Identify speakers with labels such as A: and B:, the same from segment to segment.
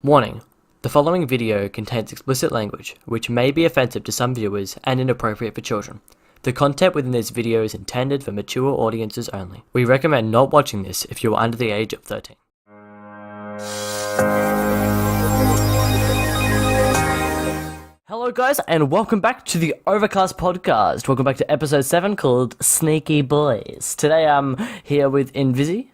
A: Warning: the following video contains explicit language, which may be offensive to some viewers and inappropriate for children. The content within this video is intended for mature audiences only. We recommend not watching this if you are under the age of 13. Hello guys, and welcome back to the OverCast podcast. Welcome back to episode 7 called Sneaky Boys. Today I'm here with Invisi.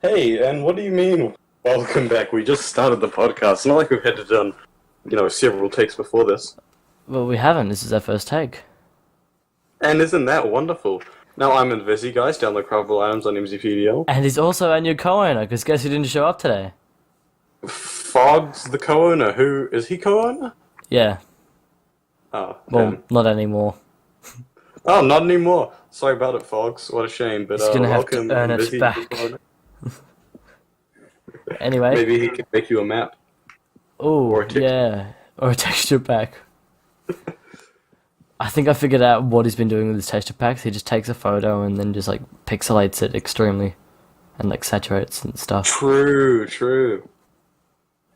B: Hey, and what do you mean, welcome back? We just started the podcast. It's not like we've had to done, several takes before this.
A: Well, we haven't. This is our first take.
B: And isn't that wonderful? Now I'm Invisi, guys. Download craftable items on MZPDL.
A: And he's also our new co-owner, because guess who didn't show up today?
B: Fogg's the co-owner. Who is he co-owner?
A: Yeah.
B: Oh,
A: Well, not anymore.
B: Oh, not anymore. Sorry about it, Fogs. What a shame. But
A: He's gonna have to
B: welcome,
A: earn it
B: Invisi,
A: back.
B: co-owner.
A: Anyway.
B: Maybe he can make you a map.
A: Oh, yeah. Or a texture pack. I think I figured out what he's been doing with his texture packs. He just takes a photo and then just, pixelates it extremely. And, saturates and stuff.
B: True.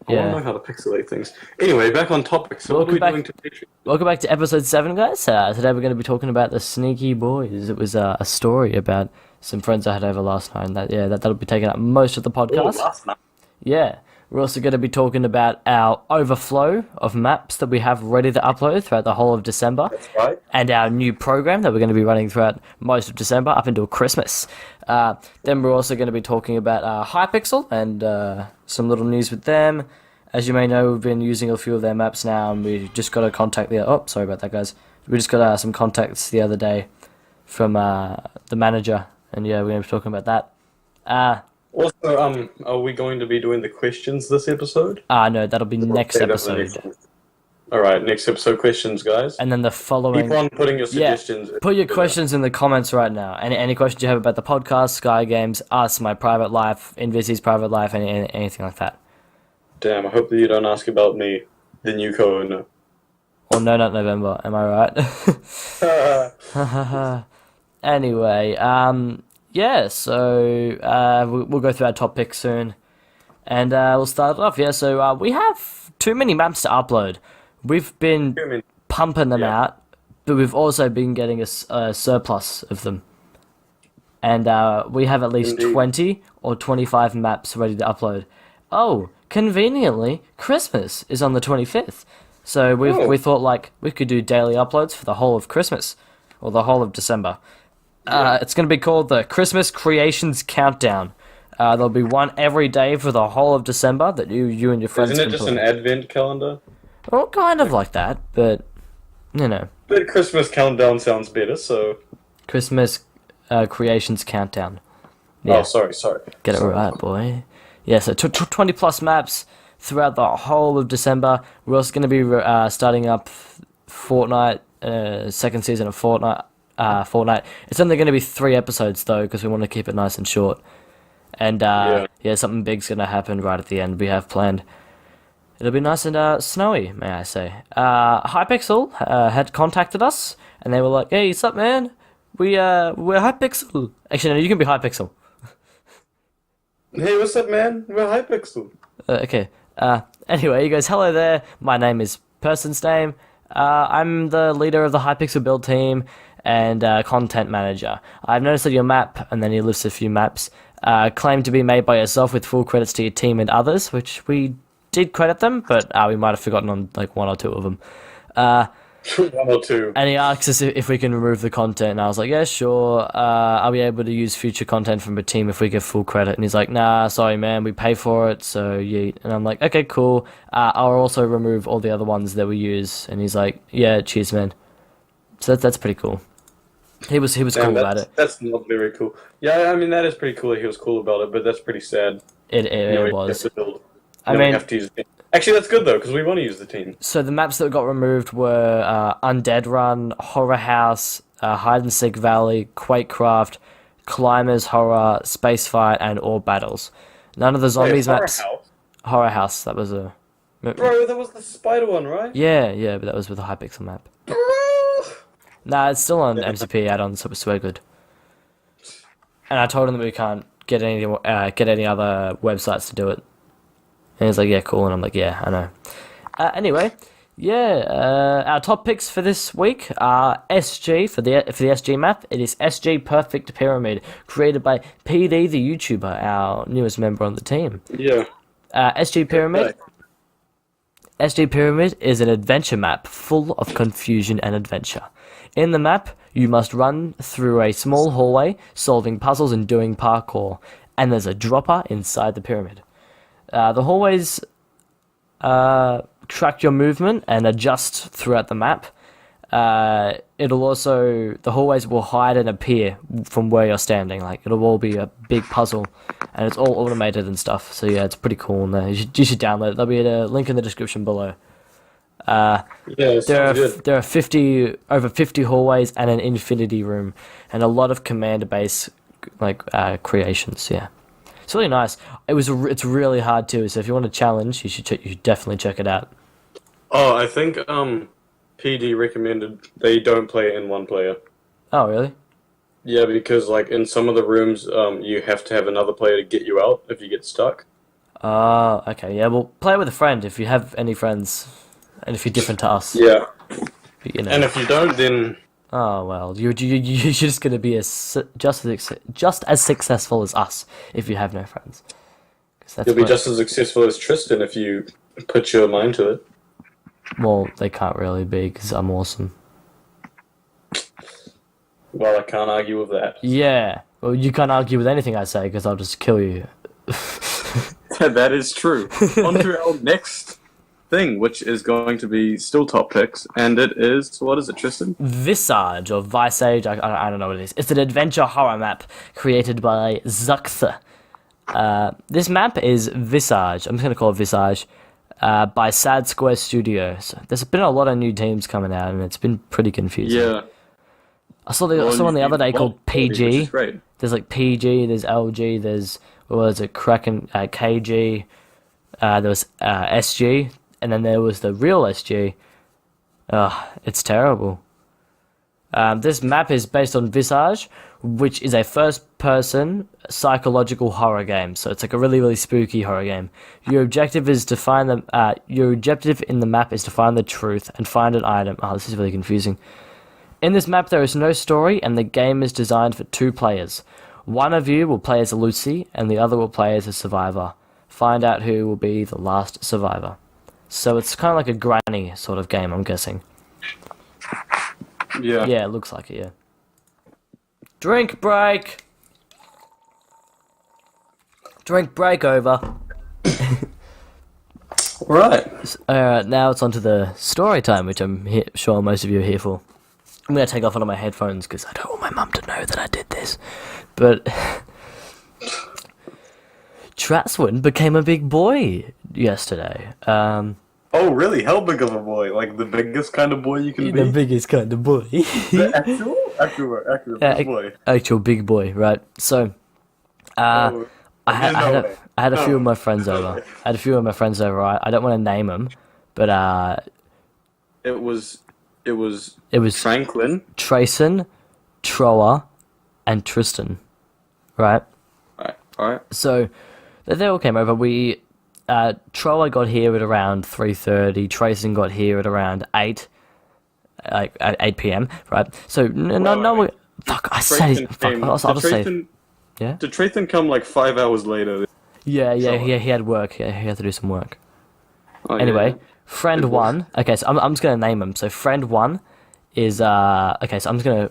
B: I
A: Yeah.
B: want to know how to pixelate things. Anyway, back on topic. So what are we doing today?
A: Welcome back to episode 7, guys. Today we're going to be talking about the Sneaky Boys. It was a story about some friends I had over last night, and that'll be taking up most of the podcast.
B: Oh, last night.
A: Yeah. We're also going to be talking about our overflow of maps that we have ready to upload throughout the whole of December.
B: That's right.
A: And our new program that we're going to be running throughout most of December up until Christmas. Then we're also going to be talking about Hypixel and some little news with them. As you may know, we've been using a few of their maps now, and we just got a contact the... Oh, sorry about that, guys. We just got some contacts the other day from the manager, and yeah, we're going to be talking about that.
B: Also, are we going to be doing the questions this episode?
A: No, that'll be next episode.
B: Alright, next episode questions, guys.
A: And then the following...
B: Keep on putting your suggestions.
A: Put your questions in the comments right now. Any questions you have about the podcast, Sky Games, us, my private life, Invisi's private life, anything like that.
B: Damn, I hope that you don't ask about me, the new co-owner.
A: Or No Nut November, am I right? Anyway, so we'll go through our top picks soon. And we'll start it off, so we have too many maps to upload. We've been pumping them out, but we've also been getting a surplus of them. And we have at least 20 or 25 maps ready to upload. Oh, conveniently, Christmas is on the 25th. So we thought we could do daily uploads for the whole of Christmas, or the whole of December. It's going to be called the Christmas Creations Countdown. There'll be one every day for the whole of December that you and your friends
B: Isn't
A: can
B: it just
A: play.
B: an advent calendar?
A: Well, kind of like that, but,
B: But Christmas countdown sounds better, so...
A: Christmas Creations Countdown. Yeah.
B: Oh, sorry.
A: Get it right, boy. Yeah, so 20 plus maps throughout the whole of December. We're also going to be starting up Fortnite, second season of Fortnite. It's only going to be 3 episodes, though, because we want to keep it nice and short. And, something big's going to happen right at the end we have planned. It'll be nice and snowy, may I say. Hypixel had contacted us, and they were like, "Hey, what's up, man? We're Hypixel." Actually, no, you can be Hypixel.
B: Hey, what's up, man? We're Hypixel.
A: Okay. Anyway, you guys, hello there. My name is Person's name. I'm the leader of the Hypixel build team and content manager. I've noticed that your map, and then he lists a few maps, claim to be made by yourself with full credits to your team and others, which we did credit them, but we might have forgotten on 1 or 2 of them.
B: 1 or 2.
A: And he asks us if we can remove the content, and I was like, yeah, sure. Are we able to use future content from a team if we get full credit? And he's like, nah, sorry, man, we pay for it, so yeet. And I'm like, okay, cool. I'll also remove all the other ones that we use. And he's like, yeah, cheers, man. So that's pretty cool. He was cool about it.
B: That's not very cool. Yeah, I mean, that is pretty cool that he was cool about it, but that's pretty sad.
A: It was.
B: Actually, that's good, though, because we want to use the team.
A: So the maps that got removed were Undead Run, Horror House, Hide and Seek Valley, Quakecraft, Climbers Horror, Space Fight, and Orb Battles. None of the zombies maps. Horror House, that was a...
B: Bro, that was the spider one, right?
A: Yeah, but that was with a Hypixel map. Nah, it's still on MCP add-on, so we're good. And I told him that we can't get any other websites to do it. And he's like, yeah, cool. And I'm like, yeah, I know. Anyway, yeah, our top picks for this week are SG for the SG map. It is SG Perfect Pyramid, created by PD the YouTuber, our newest member on the team.
B: Yeah.
A: SG Pyramid.
B: Okay.
A: SG Pyramid is an adventure map full of confusion and adventure. In the map, you must run through a small hallway, solving puzzles and doing parkour, and there's a dropper inside the pyramid. The hallways track your movement and adjust throughout the map. The hallways will hide and appear from where you're standing. Like, it'll all be a big puzzle, and it's all automated and stuff. So yeah, it's pretty cool. And you should download it. There'll be a link in the description below.
B: Yeah,
A: There
B: good.
A: are over 50 hallways and an infinity room, and a lot of commander base creations. Yeah, it's really nice. It's really hard too. So if you want a challenge, you should definitely check it out.
B: Oh, I think PD recommended they don't play it in one player.
A: Oh really?
B: Yeah, because like in some of the rooms, you have to have another player to get you out if you get stuck.
A: Okay. Yeah, well, play it with a friend if you have any friends, and if you're different to us.
B: Yeah,
A: You know.
B: and if you don't, then
A: Oh well, you're just gonna be just as successful as us if you have no friends. 'Cause that's
B: you'll be
A: what-
B: just as successful as Tristan if you put your mind to it.
A: Well, they can't really be because I'm awesome.
B: Well, I can't argue with that.
A: Yeah. Well, you can't argue with anything I say because I'll just kill you.
B: That is true. On to our next thing, which is going to be still top picks, and it is, what is it, Tristan?
A: Visage or Visage, I don't know what it is. It's an adventure horror map created by Zuxth. This map is Visage. I'm just gonna call it Visage. By Sad Square Studios. There's been a lot of new teams coming out, and it's been pretty confusing.
B: Yeah.
A: I saw one the other day called
B: Which is
A: PG.
B: great.
A: There's like PG, there's LG, there's what was it, Kraken, KG. There was SG, and then there was the real SG. It's terrible. This map is based on Visage, which is a first-person psychological horror game. So it's like a really, really spooky horror game. Your objective is to find the Your objective in the map is to find the truth and find an item. Oh, this is really confusing. In this map, there is no story, and the game is designed for 2 players. One of you will play as a Lucy, and the other will play as a survivor. Find out who will be the last survivor. So it's kind of like a granny sort of game, I'm guessing.
B: Yeah.
A: Yeah, it looks like it, yeah. Drink break! Drink break over.
B: Right.
A: Now it's on to the story time, which I'm sure most of you are here for. I'm going to take off one of my headphones because I don't want my mum to know that I did this. But Traswin became a big boy yesterday.
B: Oh, really? How big of a boy? Like the biggest kind of boy you can
A: The
B: be?
A: biggest kind of boy.
B: The actual big boy.
A: Actual big boy, right? So,
B: Oh,
A: I
B: there's no way.
A: had a few
B: No.
A: of my friends
B: No
A: over.
B: way.
A: I had a few of my friends over. I don't want to name them, but
B: It was
A: it was
B: Franklin.
A: Trayson, Troa, and Tristan, right?
B: Alright.
A: So they all came over. Troa got here at around 3:30. Trayson got here at around 8, like at 8 p.m. Right? So no. Fuck! I said. Fuck! I'll just say. Yeah.
B: Did Trayton come like 5 hours later?
A: Yeah.
B: Sure.
A: He had work. Yeah, he had to do some work.
B: Oh,
A: Anyway,
B: yeah.
A: friend
B: Good
A: one. Okay, so I'm just gonna name them. So friend one is okay. So I'm just gonna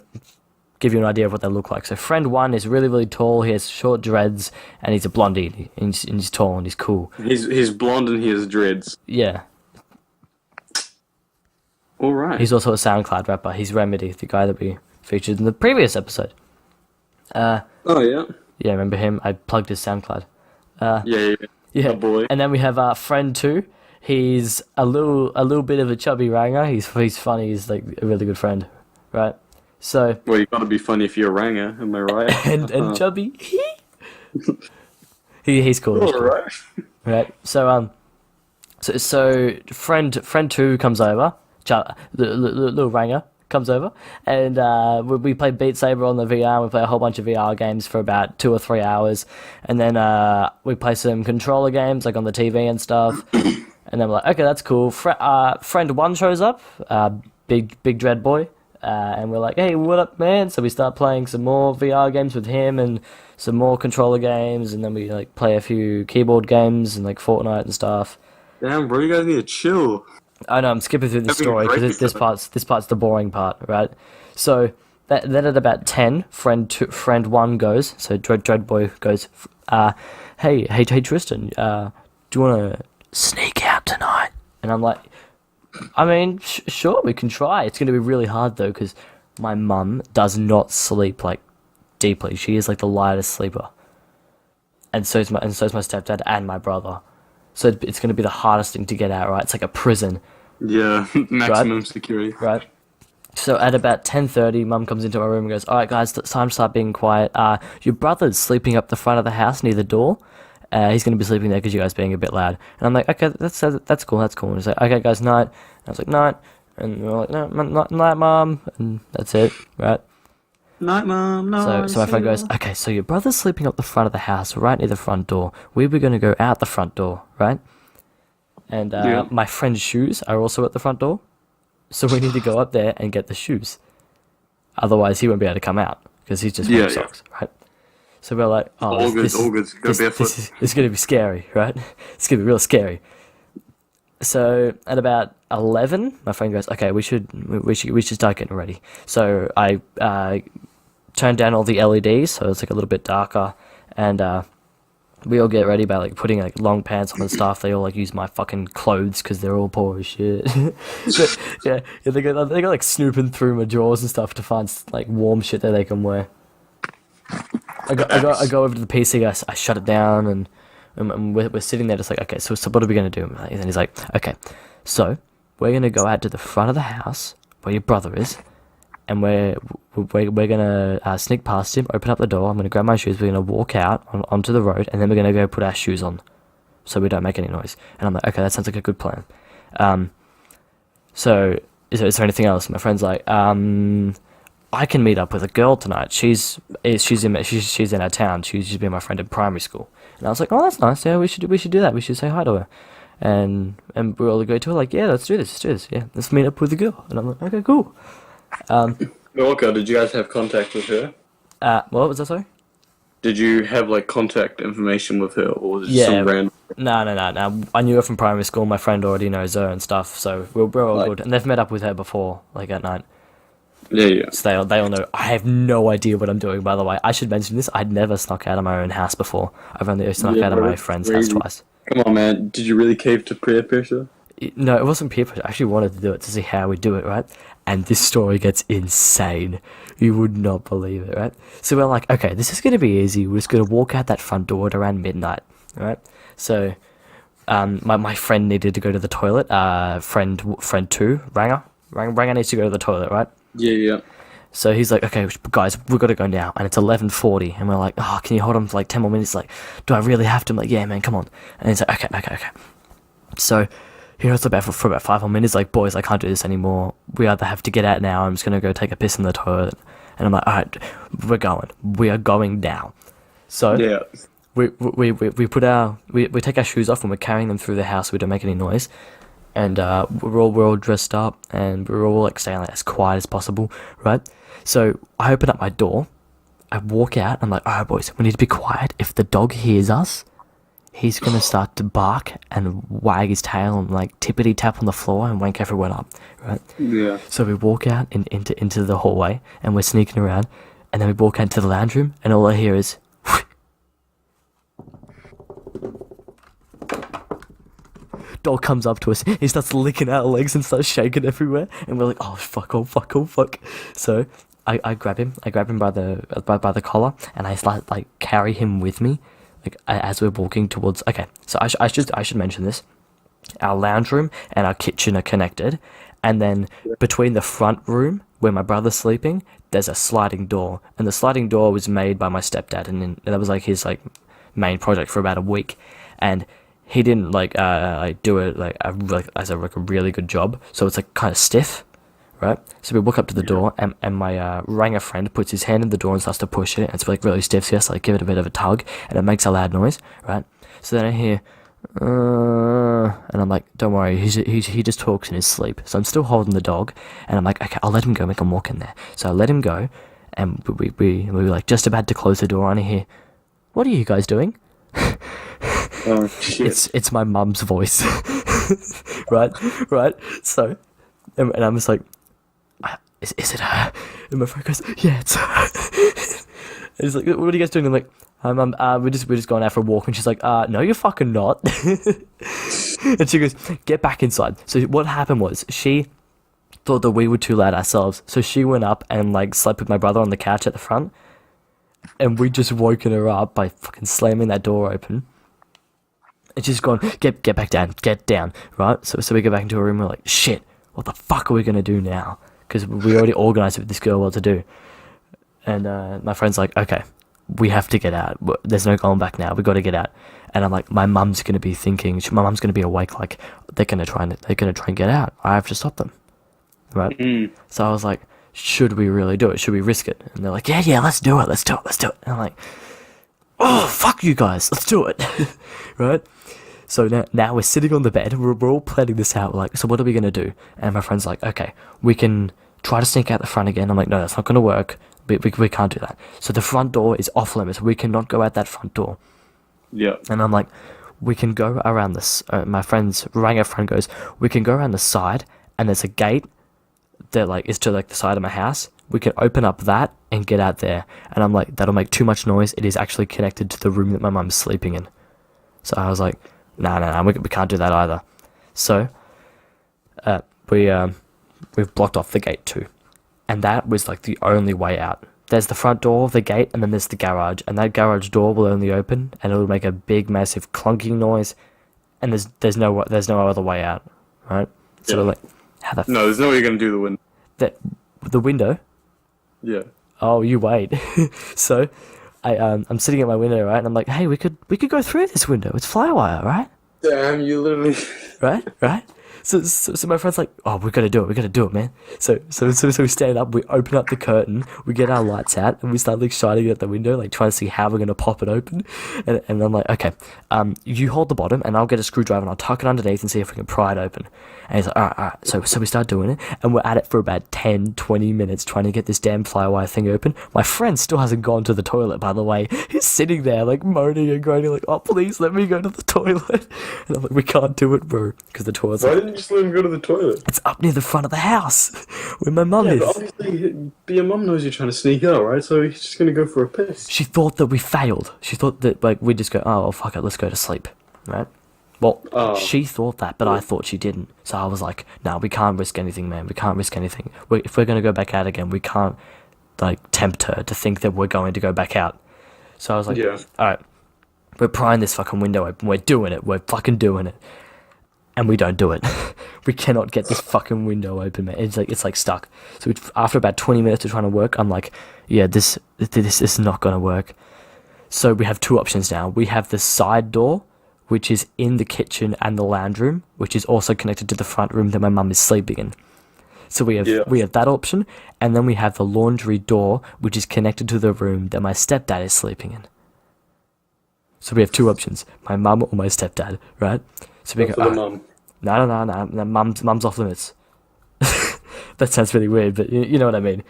A: give you an idea of what they look like. So friend one is really, really tall. He has short dreads, and he's a blondie. And he's tall and he's cool.
B: He's blonde and he has dreads.
A: Yeah.
B: All right.
A: He's also a SoundCloud rapper. He's Remedy, the guy that we featured in the previous episode.
B: Oh yeah.
A: Yeah, remember him? I plugged his SoundCloud.
B: Yeah.
A: Yeah.
B: Oh, boy.
A: And then we have friend two. He's a little bit of a chubby ranger. He's funny. He's like a really good friend, right? So
B: Well, you gotta be funny if you're a ranger, am I right?
A: and chubby. he's cool. He's
B: All
A: cool.
B: right.
A: Right. So so friend two comes over. The little ranger comes over, and we play Beat Saber on the VR. We play a whole bunch of VR games for about 2 or 3 hours, and then we play some controller games like on the TV and stuff. And then we're like, okay, that's cool. Friend one shows up, big dread boy, and we're like, hey, what up, man? So we start playing some more VR games with him and some more controller games, and then we like play a few keyboard games and like Fortnite and stuff.
B: Damn, bro, you guys need to chill.
A: I know I'm skipping through the
B: That'd be
A: story
B: great
A: because
B: because
A: this part's the boring part, right? So then at about 10, friend one goes. So Dread Boy goes, hey Tristan, do you want to sneak out tonight? And I'm like, I mean, sure, we can try. It's going to be really hard though because my mum does not sleep like deeply. She is like the lightest sleeper, and so's my stepdad and my brother. So it's going to be the hardest thing to get out, right? It's like a prison,
B: Yeah, maximum security.
A: right? So at about 10:30, Mum comes into my room and goes, "All right, guys, it's time to start being quiet. Your brother's sleeping up the front of the house near the door. He's going to be sleeping there because you guys are being a bit loud." And I'm like, "Okay, that's cool, that's cool." And he's like, "Okay, guys, night." And I was like, "Night," and we're like, "No, night, Mum," and that's it, right?
B: Night, Mom. No.
A: So my friend goes, okay, so your brother's sleeping up the front of the house, right near the front door. We were going to go out the front door, right? And
B: Yeah.
A: my friend's shoes are also at the front door. So we need to go up there and get the shoes. Otherwise, he won't be able to come out because he's just wearing
B: Yeah.
A: socks, right? So we're like, oh,
B: All good. Go barefoot.
A: this is going to be scary, right? It's going to be real scary. So at about 11, my friend goes, okay, we should start getting ready. So I turned down all the LEDs, so it's like a little bit darker, and we all get ready by like putting like long pants on and stuff. They all like use my fucking clothes because they're all poor as shit. But, yeah, they go like snooping through my drawers and stuff to find like warm shit that they can wear. I go over to the PC, I shut it down, and we're sitting there just like, okay, so what are we going to do? And he's like, okay, so we're going to go out to the front of the house where your brother is, and we're going to sneak past him, open up the door, I'm going to grab my shoes, we're going to walk out onto the road, and then we're going to go put our shoes on so we don't make any noise. And I'm like, okay, that sounds like a good plan. So is there anything else? My friend's like, I can meet up with a girl tonight. She's in our town. She used to be my friend in primary school. And I was like, oh, that's nice. Yeah, we should do that. We should say hi to her. And we all agreed to it. Like, yeah, let's do this. Yeah, let's meet up with the girl. And I'm like, okay, cool.
B: Milka, did you guys have contact with her?
A: What was that? Sorry.
B: Did you have like contact information with her, or was it
A: Yeah.
B: some random?
A: No. I knew her from primary school. My friend already knows her and stuff. So we're all
B: Like-
A: good. And they've met up with her before, like at night.
B: Yeah.
A: So they all know. I have no idea what I'm doing, by the way. I should mention this. I'd never snuck out of my own house before. I've only snuck
B: Yeah,
A: out of
B: bro,
A: my
B: that's
A: friend's house
B: crazy.
A: twice.
B: Come on, man. Did you really cave to peer pressure?
A: No, it wasn't peer pressure. I actually wanted to do it to see how we do it, right? And this story gets insane. You would not believe it, right? So we're like, okay, this is going to be easy. We're just going to walk out that front door at around midnight, right? So my friend needed to go to the toilet. Friend two, Ranger needs to go to the toilet, right?
B: Yeah.
A: So he's like, okay, guys, we've got to go now. And it's 11:40. And we're like, oh, can you hold on for like 10 more minutes? Like, do I really have to? I'm like, yeah, man, come on. And he's like, okay. So he holds about for about 5 more minutes. Like, boys, I can't do this anymore. We either have to get out now. I'm just going to go take a piss in the toilet. And I'm like, all right, we're going. We are going now. So
B: Yeah.
A: we take our shoes off and we're carrying them through the house. We don't make any noise. And we're all dressed up and we're all like staying like as quiet as possible, right? So I open up my door, I walk out, I'm like, all right, boys, we need to be quiet. If the dog hears us, he's gonna start to bark and wag his tail and like tippity tap on the floor and wank everyone up, right?
B: Yeah.
A: So we walk out into the hallway and we're sneaking around, and then we walk out into the lounge room and all I hear is dog comes up to us, he starts licking our legs and starts shaking everywhere, and we're like, oh fuck. So I grab him by the collar, and I start like carry him with me, like as we're walking towards. Okay, so I should mention this. Our lounge room and our kitchen are connected, and then between the front room where my brother's sleeping, there's a sliding door, and the sliding door was made by my stepdad, and that was like his like main project for about a week, and he didn't like do it like as a really good job, so it's like kind of stiff, right? So we walk up to the door, and my Ranger friend puts his hand in the door and starts to push it, and it's like really stiff, so he has to like give it a bit of a tug, and it makes a loud noise, right? So then I hear, and I'm like, don't worry, he just talks in his sleep. So I'm still holding the dog, and I'm like, okay, I'll let him go, make him walk in there. So I let him go, and we were like just about to close the door, and I hear, what are you guys doing?
B: Oh shit!
A: It's my mum's voice, right? So, and I'm just like, is it her? And my friend goes, yeah, it's her. And he's like, what are you guys doing? I'm like, Mum, we're just going out for a walk. And she's like, no, you're fucking not. And she goes, get back inside. So what happened was she thought that we were too loud ourselves, so she went up and like slept with my brother on the couch at the front, and we just woken her up by fucking slamming that door open. And she's gone, get back down, get down, right? So we go back into her room, we're like, shit, what the fuck are we going to do now? Because we already organised with this girl what to do. And my friend's like, okay, we have to get out. There's no going back now, we got to get out. And I'm like, my mum's going to be thinking, my mum's going to be awake, like, they're going to try and get out. I have to stop them, right? So I was like, should we really do it? Should we risk it? And they're like, yeah, let's do it. And I'm like, oh, fuck you guys, let's do it. Right? So now we're sitting on the bed, we're all planning this out, we're like, so what are we going to do? And my friend's like, okay, we can try to sneak out the front again. I'm like, no, that's not going to work, we can't do that. So the front door is off limits, we cannot go out that front door.
B: Yeah.
A: And I'm like, we can go around this, my Ranger friend goes, we can go around the side, and there's a gate that like is to like the side of my house. We can open up that and get out there. And I'm like, that'll make too much noise. It is actually connected to the room that my mum's sleeping in. So I was like, no, we can't do that either. So we've blocked off the gate too, and that was like the only way out. There's the front door, the gate, and then there's the garage, and that garage door will only open, and it'll make a big, massive clunking noise, and there's no other way out, right? So
B: Yeah.
A: we're like, how the
B: No, there's no way you're gonna do the window.
A: the window?
B: Yeah.
A: Oh, you wait. So I'm sitting at my window, right, and I'm like, hey, we could go through this window. It's flywire, right?
B: Damn, you literally.
A: Right. So my friend's like, oh, we gotta do it, man. So we stand up, we open up the curtain, we get our lights out, and we start like shining at the window, like trying to see how we're gonna pop it open. And I'm like, okay, you hold the bottom, and I'll get a screwdriver and I'll tuck it underneath and see if we can pry it open. And he's like, all right. So we start doing it, and we're at it for about 10, 20 minutes trying to get this damn flywire thing open. My friend still hasn't gone to the toilet, by the way. He's sitting there like moaning and groaning, like, oh, please let me go to the toilet. And I'm like, we can't do it, bro, because the toilet's
B: Why
A: like,
B: didn't you just let him go to the toilet?
A: it's up near the front of the house where my mum
B: Yeah,
A: is.
B: but obviously your mum knows you're trying to sneak out, right? So he's just gonna go for a piss.
A: She thought that we failed. She thought that like we'd just go, oh well, fuck it, let's go to sleep, right? Well, she thought that, but I thought she didn't. So I was like, no, we can't risk anything, man. We can't risk anything. If we're gonna go back out again, we can't like tempt her to think that we're going to go back out. So I was like,
B: Yeah.
A: all right, we're prying this fucking window open. We're doing it. We're fucking doing it. And we don't do it. We cannot get this fucking window open, man. It's like stuck. So after about 20 minutes of trying to work, I'm like, yeah, this is not gonna work. So we have two options now. We have the side door, which is in the kitchen and the lounge room, which is also connected to the front room that my mum is sleeping in. So we have that option, and then we have the laundry door, which is connected to the room that my stepdad is sleeping in. So we have two options: my mum or my stepdad, right? So we
B: Go
A: go,
B: for the mum.
A: no, mum's off limits. That sounds really weird, but you know what I mean.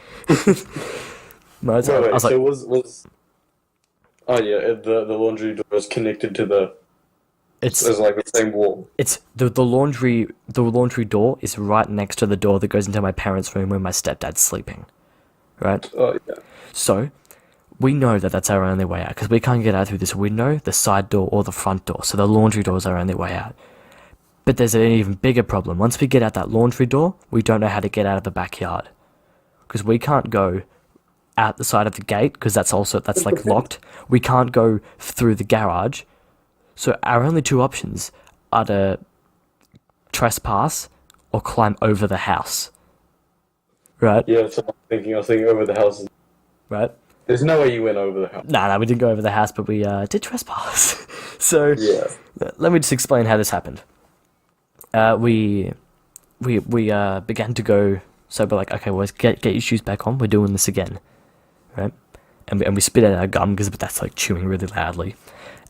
A: Right, so
B: Wait,
A: I was like,
B: so was oh yeah, the laundry door is connected to the
A: it's
B: like the same wall.
A: It's the laundry door is right next to the door that goes into my parents' room where my stepdad's sleeping, right?
B: Oh yeah.
A: So we know that that's our only way out because we can't get out through this window, the side door, or the front door. So the laundry door is our only way out. But there's an even bigger problem. Once we get out that laundry door, we don't know how to get out of the backyard because we can't go out the side of the gate because that's like locked. We can't go through the garage. So our only two options are to trespass or climb over the house. Right?
B: Yeah, that's what I'm thinking. I was thinking over the house.
A: Right?
B: There's no way you went over the house.
A: No, we didn't go over the house, but we did trespass. So
B: Yeah.
A: let me just explain how this happened. We began to go So we're like, okay, well, let's get your shoes back on. We're doing this again, right? And we spit out our gum because that's like chewing really loudly.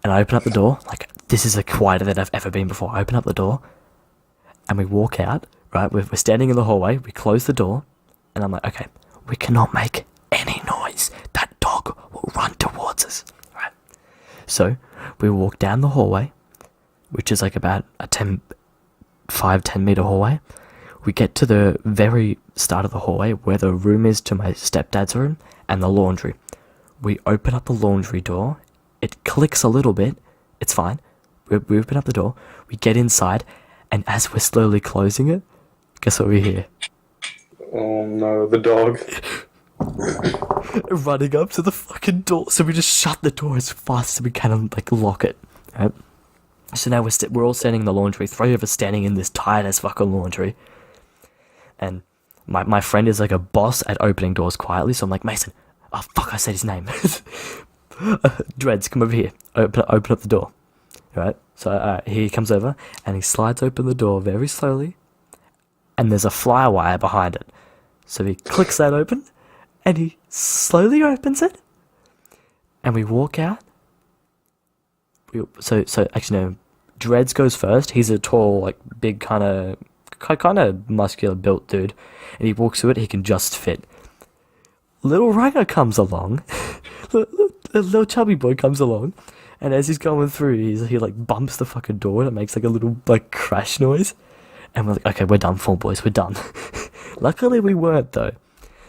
A: And I open up the door. Like, this is quieter than I've ever been before. I open up the door, and we walk out. Right, we're standing in the hallway. We close the door, and I'm like, okay, we cannot make any noise. That dog will run towards us. Right. So we walk down the hallway, which is like about a 10 meter hallway. We get to the very start of the hallway where the room is to my stepdad's room and the laundry. We open up the laundry door. It clicks a little bit. It's fine. We open up the door. We get inside, and as we're slowly closing it, guess what we hear?
B: Oh no, the dog.
A: Running up to the fucking door. So we just shut the door as fast as we can and like lock it. Right? So now we're all standing in the laundry. 3 of us standing in this tight as fucking laundry. And my friend is like a boss at opening doors quietly. So I'm like, Mason, oh fuck, I said his name. Dreads, come over here. Open up the door. Right? So he comes over and he slides open the door very slowly. And there's a fly wire behind it. So he clicks that open, and he slowly opens it, and we walk out. So actually no, Dreads goes first. He's a tall, like big, kind of muscular built dude, and he walks through it. He can just fit. Little Ragga comes along, little chubby boy comes along, and as he's going through, he like bumps the fucking door, and it makes like a little like crash noise. And we're like, okay, we're done for, boys, we're done. Luckily, we weren't, though.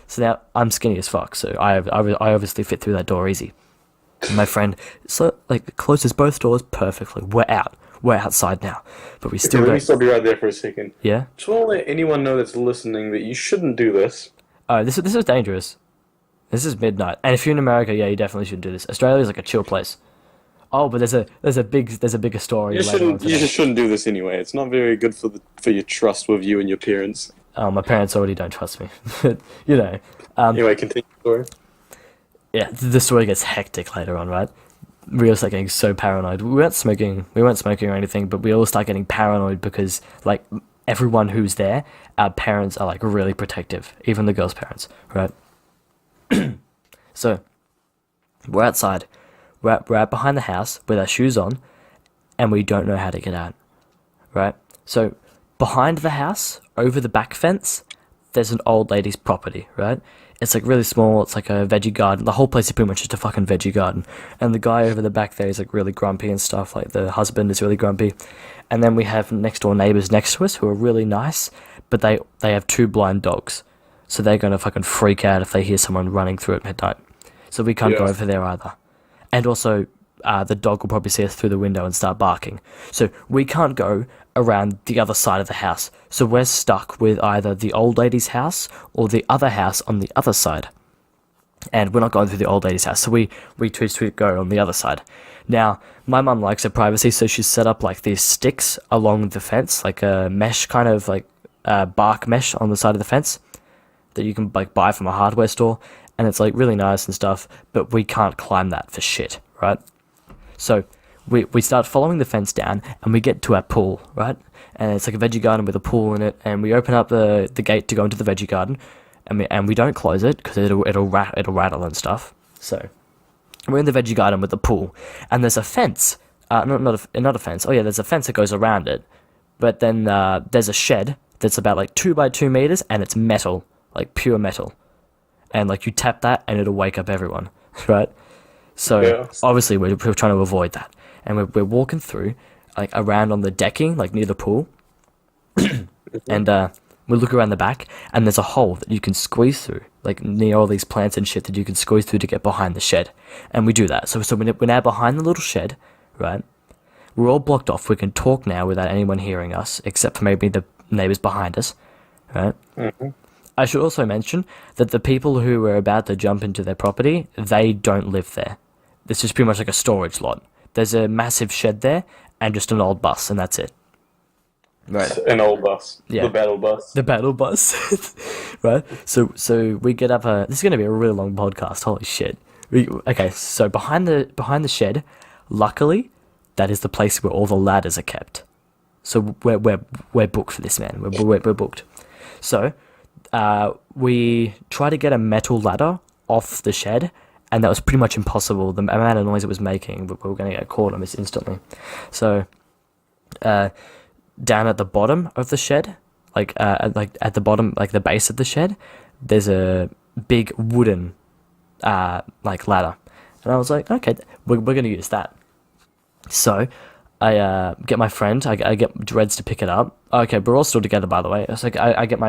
A: So now, I'm skinny as fuck, so I obviously fit through that door easy. And my friend, closes both doors perfectly. We're out. We're outside now. But we still
B: Let me stop you right there for a second.
A: Yeah?
B: Just want to let anyone know that's listening that you shouldn't do this.
A: Oh, this is dangerous. This is midnight. And if you're in America, yeah, you definitely shouldn't do this. Australia is like a chill place. Oh, but there's a bigger story.
B: You just shouldn't do this anyway. It's not very good for your trust with you and your parents.
A: Oh, my parents already don't trust me. But, you know.
B: Anyway, continue the story.
A: Yeah, the story gets hectic later on, right? We all start getting so paranoid. We weren't smoking or anything, but we all start getting paranoid because, like, everyone who's there, our parents are, like, really protective. Even the girls' parents, right? So, we're outside. We're out behind the house with our shoes on, and we don't know how to get out, right? So, behind the house, over the back fence, there's an old lady's property, right? It's like really small, it's like a veggie garden. The whole place is pretty much just a fucking veggie garden. And the guy over the back there is like really grumpy and stuff, like the husband is really grumpy. And then we have next door neighbours next to us who are really nice, but they have 2 blind dogs. So they're gonna fucking freak out if they hear someone running through at midnight. So we can't go over there either. And also, the dog will probably see us through the window and start barking. So we can't go around the other side of the house. So we're stuck with either the old lady's house or the other house on the other side. And we're not going through the old lady's house, so we choose to go on the other side. Now, my mum likes her privacy, so she's set up like these sticks along the fence, like a mesh kind of like bark mesh on the side of the fence that you can like buy from a hardware store. And it's like really nice and stuff, but we can't climb that for shit, right? So we start following the fence down, and we get to our pool, right? And it's like a veggie garden with a pool in it, and we open up the gate to go into the veggie garden, and we don't close it because it'll rattle and stuff. So we're in the veggie garden with the pool, and there's a fence. Not a fence. Oh yeah, there's a fence that goes around it, but then there's a shed that's about like 2 by 2 meters, and it's metal, like pure metal. And like you tap that and it'll wake up everyone, right? So obviously we're trying to avoid that, and we're walking through like around on the decking, like near the pool, and we look around the back, and there's a hole that you can squeeze through, like near all these plants and shit that you can squeeze through to get behind the shed, and we do that. So we're now behind the little shed, right? We're all blocked off. We can talk now without anyone hearing us, except for maybe the neighbors behind us, right? Mm-hmm. I should also mention that the people who were about to jump into their property, they don't live there. This is pretty much like a storage lot. There's a massive shed there and just an old bus, and that's it. Right.
B: An old bus. Yeah. The battle bus.
A: The battle bus. Right? So we get up this is going to be a really long podcast. Holy shit. Okay, so behind the shed, luckily, that is the place where all the ladders are kept. So we're booked for this, man. We're booked. So we tried to get a metal ladder off the shed, and that was pretty much impossible. The amount of noise it was making, we were going to get caught on this instantly. So, down at the bottom of the shed, at the bottom, like the base of the shed, there's a big wooden ladder, and I was like, okay, we're going to use that. So I get my friend, I get Dreads to pick it up. Okay, we're all still together, by the way. It's like I get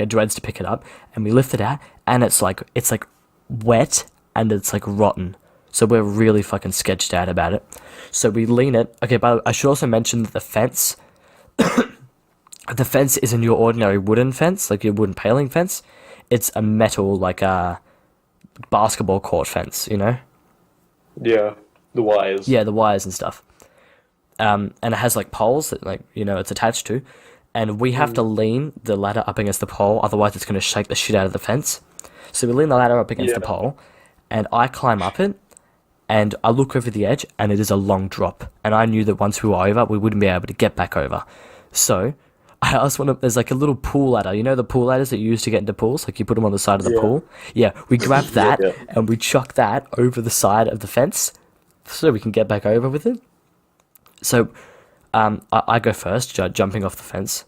A: Dreads to pick it up, and we lift it out, and it's like wet and it's like rotten. So we're really fucking sketched out about it. So we lean it. Okay, but I should also mention that the fence isn't your ordinary wooden fence, like your wooden paling fence. It's a metal, like a basketball court fence, you know?
B: Yeah, the wires.
A: Yeah, the wires and stuff. And it has like poles that it's attached to, and we have to lean the ladder up against the pole, otherwise it's going to shake the shit out of the fence. So we lean the ladder up against the pole, and I climb up it, and I look over the edge, and it is a long drop. And I knew that once we were over, we wouldn't be able to get back over. So I asked there's like a little pool ladder. You know the pool ladders that you use to get into pools? Like you put them on the side of the pool? Yeah, we grab that, and we chuck that over the side of the fence, so we can get back over with it. So I go first, jumping off the fence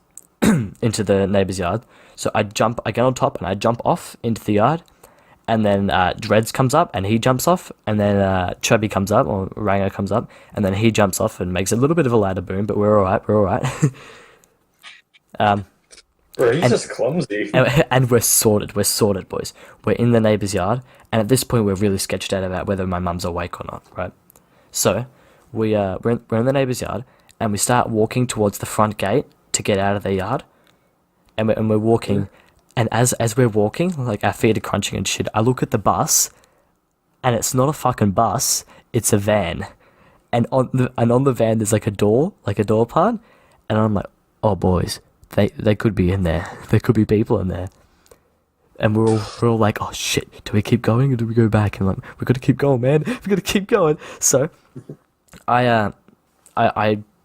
A: into the neighbour's yard. So I get on top, and I jump off into the yard. And then Dreads comes up, and he jumps off. And then Chubby comes up, or Rango comes up. And then he jumps off and makes a little bit of a ladder boom, but we're alright,
B: Bro, he's just clumsy.
A: And we're sorted, boys. We're in the neighbour's yard, and at this point we're really sketched out about whether my mum's awake or not, right? So we're in the neighbour's yard, and we start walking towards the front gate to get out of the yard, and we're walking, and as we're walking, like our feet are crunching and shit, I look at the bus, and it's not a fucking bus, it's a van, and on the van there's like a door part, and I'm like, oh boys, they could be in there, there could be people in there. And we're all like, oh shit, do we keep going or do we go back? And like, we gotta keep going, man. We gotta keep going. So, I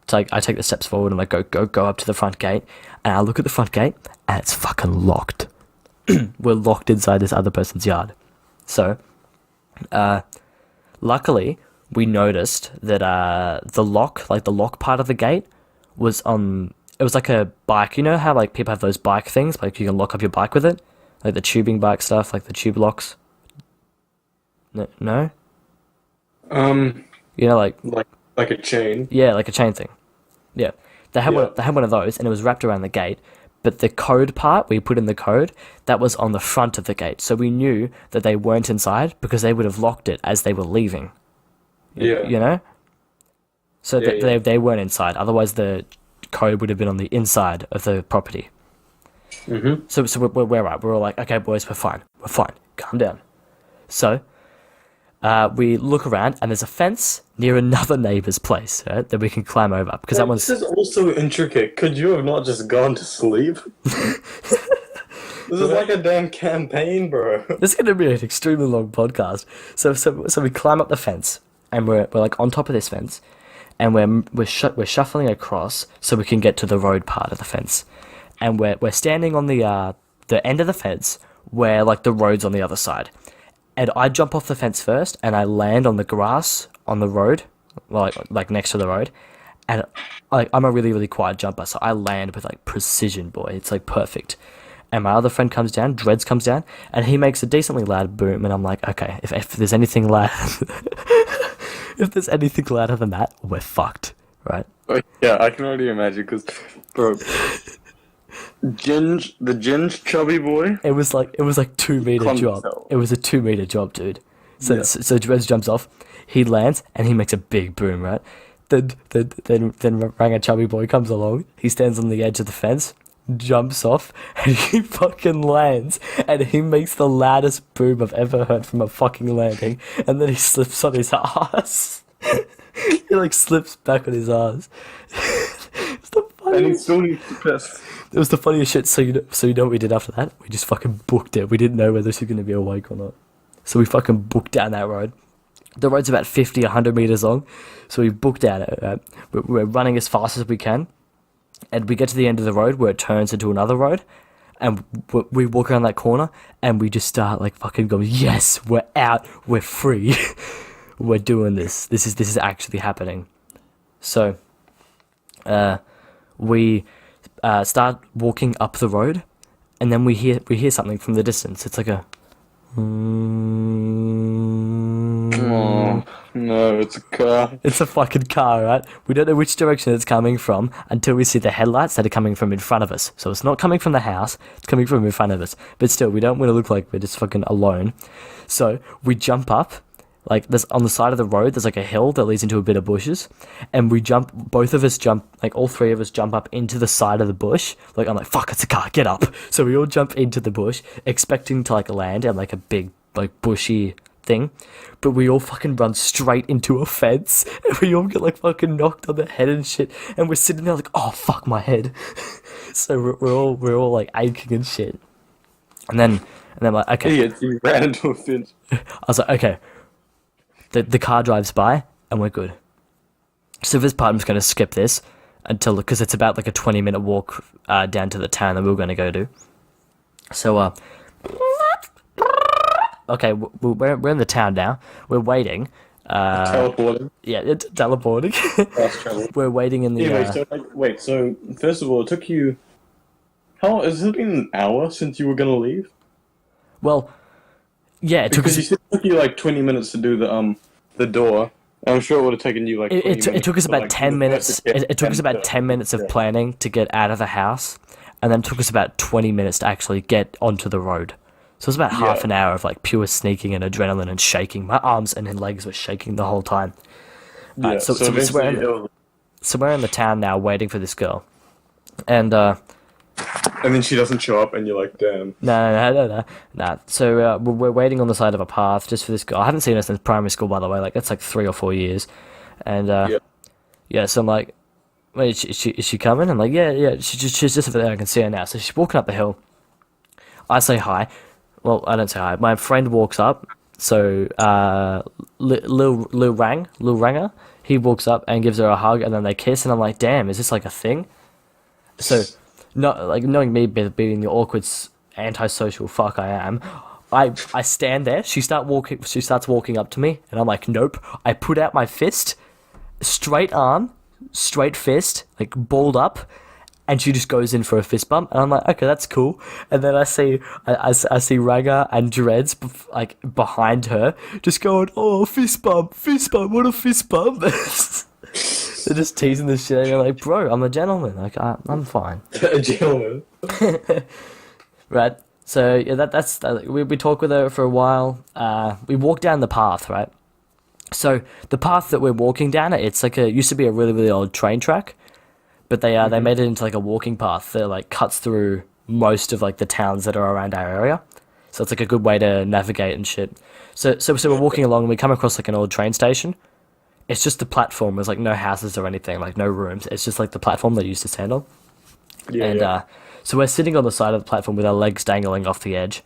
A: take the steps forward and I go up to the front gate, and I look at the front gate, and it's fucking locked. We're locked inside this other person's yard. So, luckily we noticed that the lock part of the gate was on. It was like a bike. You know how like people have those bike things, like you can lock up your bike with it. Like the tubing bike stuff, like the tube locks. No? You know, like
B: a chain.
A: Yeah, like a chain thing. Yeah. They had one of those, and it was wrapped around the gate. But the code part, where you put in the code, that was on the front of the gate. So we knew that they weren't inside because they would have locked it as they were leaving.
B: Yeah.
A: You know? So they weren't inside. Otherwise, the code would have been on the inside of the property.
B: Mm-hmm.
A: So we're right. We're all like, okay, boys, we're fine. Calm down. So we look around, and there's a fence near another neighbour's place, right, that we can climb over because that one's.
B: This is also intricate. Could you have not just gone to sleep? This is like a damn campaign, bro.
A: This is going to be an extremely long podcast. So we climb up the fence, and we're like on top of this fence, and we're shuffling across so we can get to the road part of the fence. And we're standing on the end of the fence where like the road's on the other side, and I jump off the fence first, and I land on the grass on the road, like next to the road, and I'm a really really quiet jumper, so I land with like precision, boy. It's like perfect. And my other friend comes down, Dreads comes down, and he makes a decently loud boom, and I'm like, okay, if there's anything loud, if there's anything louder than that, we're fucked, right?
B: Oh, yeah, I can already imagine because, bro. The Ginge chubby boy.
A: It was like 2 meter job. It was a 2 meter job, dude. So Dreads jumps off, he lands, and he makes a big boom, right? Then Ranga chubby boy comes along. He stands on the edge of the fence, jumps off, and he fucking lands, and he makes the loudest boom I've ever heard from a fucking landing. And then he slips on his ass. He like slips back on his ass. It's the funniest.
B: And he still needs to piss.
A: It was the funniest shit. So you know what we did after that? We just fucking booked it. We didn't know whether she was going to be awake or not. So we fucking booked down that road. The road's about 50, 100 meters long. So we booked down it. We're running as fast as we can. And we get to the end of the road where it turns into another road. and we walk around that corner, and we just start like fucking going, yes, we're out, we're free, we're doing this. This is actually happening. So, we start walking up the road, and then we hear something from the distance. It's like a.
B: Oh, no, it's a car.
A: It's a fucking car, right? We don't know which direction it's coming from until we see the headlights that are coming from in front of us. So it's not coming from the house, it's coming from in front of us. But still, we don't want to look like we're just fucking alone. So we jump up, like there's on the side of the road, there's like a hill that leads into a bit of bushes. And we jump, both of us jump, like all three of us jump up into the side of the bush. Like I'm like, fuck, it's a car, get up. So we all jump into the bush, expecting to like land in like a big, like bushy thing, but we all fucking run straight into a fence, and we all get like fucking knocked on the head and shit, and we're sitting there like, oh fuck my head. So we're all like aching and shit, and then I'm like, okay.
B: Idiots, you ran into a fence.
A: I was like, okay, the car drives by and we're good. So this part I'm just gonna skip this until, because it's about like a 20-minute walk down to the town that we were gonna go to. So okay, we're in the town now. We're waiting.
B: Teleporting.
A: Yeah, it's teleporting.
B: Fast travel.
A: We're waiting in the.
B: Anyway, so first of all, it took you. How has it been an hour since you were gonna leave?
A: Well, yeah, it took
B: Because
A: us.
B: you said it took you like 20 minutes to do the door. I'm sure it would have taken you like. 20
A: It took us
B: minutes,
A: about
B: like,
A: 10 minutes. It took us about
B: 10
A: 10 minutes of planning to get out of the house, and then it took us about 20 minutes to actually get onto the road. So it was about half an hour of like pure sneaking and adrenaline and shaking. My arms and legs were shaking the whole time.
B: Yeah,
A: So we're in the town now, waiting for this girl, and
B: and then she doesn't show up, and you're like, damn.
A: No. So we're waiting on the side of a path just for this girl. I haven't seen her since primary school, by the way. Like that's like 3 or 4 years, and yeah. So I'm like, wait, is she coming? I'm like, yeah. She's just over there. I can see her now. So she's walking up the hill. I say hi. Well, I don't say hi. My friend walks up. So Lil Ranger, he walks up and gives her a hug, and then they kiss. And I'm like, damn, is this like a thing? So, not like knowing me being the awkward, antisocial fuck I am, I stand there. She starts walking up to me, and I'm like, nope. I put out my fist, straight arm, straight fist, like balled up. And she just goes in for a fist bump, and I'm like, okay, that's cool. And then I see Raga and Dreads like behind her, just going, oh, fist bump, what a fist bump. They're just teasing the shit. And you're like, bro, I'm a gentleman. Like, I'm fine.
B: A gentleman.
A: Right. So yeah, that's we talk with her for a while. We walk down the path, right? So the path that we're walking down, it's like used to be a really really old train track. But they made it into like a walking path that like cuts through most of like the towns that are around our area. So it's like a good way to navigate and shit. So we're walking along and we come across like an old train station. It's just the platform. There's like no houses or anything, like no rooms. It's just like the platform they used to stand on. So we're sitting on the side of the platform with our legs dangling off the edge.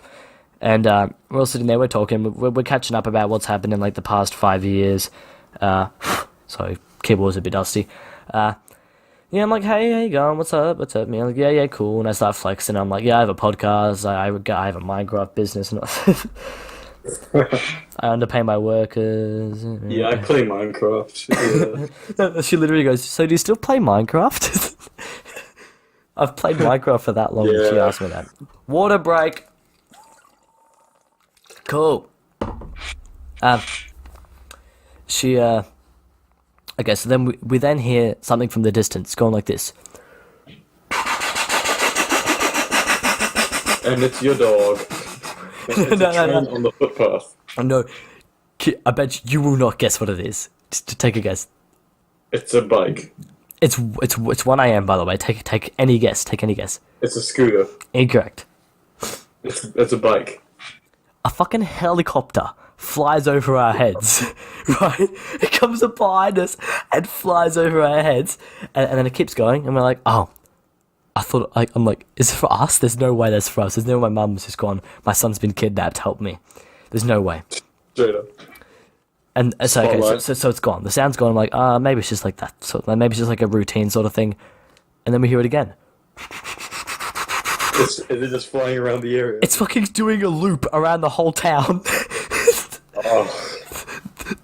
A: And we're all sitting there, we're talking, we're catching up about what's happened in like the past 5 years. Sorry, keyboard's a bit dusty. Yeah, I'm like, hey, how you going? What's up? Man, I'm like, yeah, cool. And I start flexing. I'm like, yeah, I have a podcast. I have a Minecraft business. And I underpay my workers.
B: Yeah, I play Minecraft. Yeah.
A: She literally goes, so do you still play Minecraft? I've played Minecraft for that long. Yeah. She asked me that. Water break. Cool. Okay, so then we then hear something from the distance going like this.
B: And it's your dog. No. On the footpath.
A: No, I bet you will not guess what it is. Just take a guess.
B: It's a bike.
A: It's 1 a.m. by the way. Take any guess.
B: It's a scooter.
A: Incorrect.
B: It's a bike.
A: A fucking helicopter flies over our heads, right? It comes up behind us and flies over our heads, and then it keeps going, and we're like, oh, I thought, I'm like, is it for us? There's no way that's for us. There's no way my mum's just gone, my son's been kidnapped, help me. There's no way.
B: Straight up.
A: And so, okay, so it's gone. The sound's gone. I'm like, maybe it's just like that. Maybe it's just like a routine sort of thing. And then we hear it again.
B: Is it just flying around the area?
A: It's fucking doing a loop around the whole town.
B: Oh.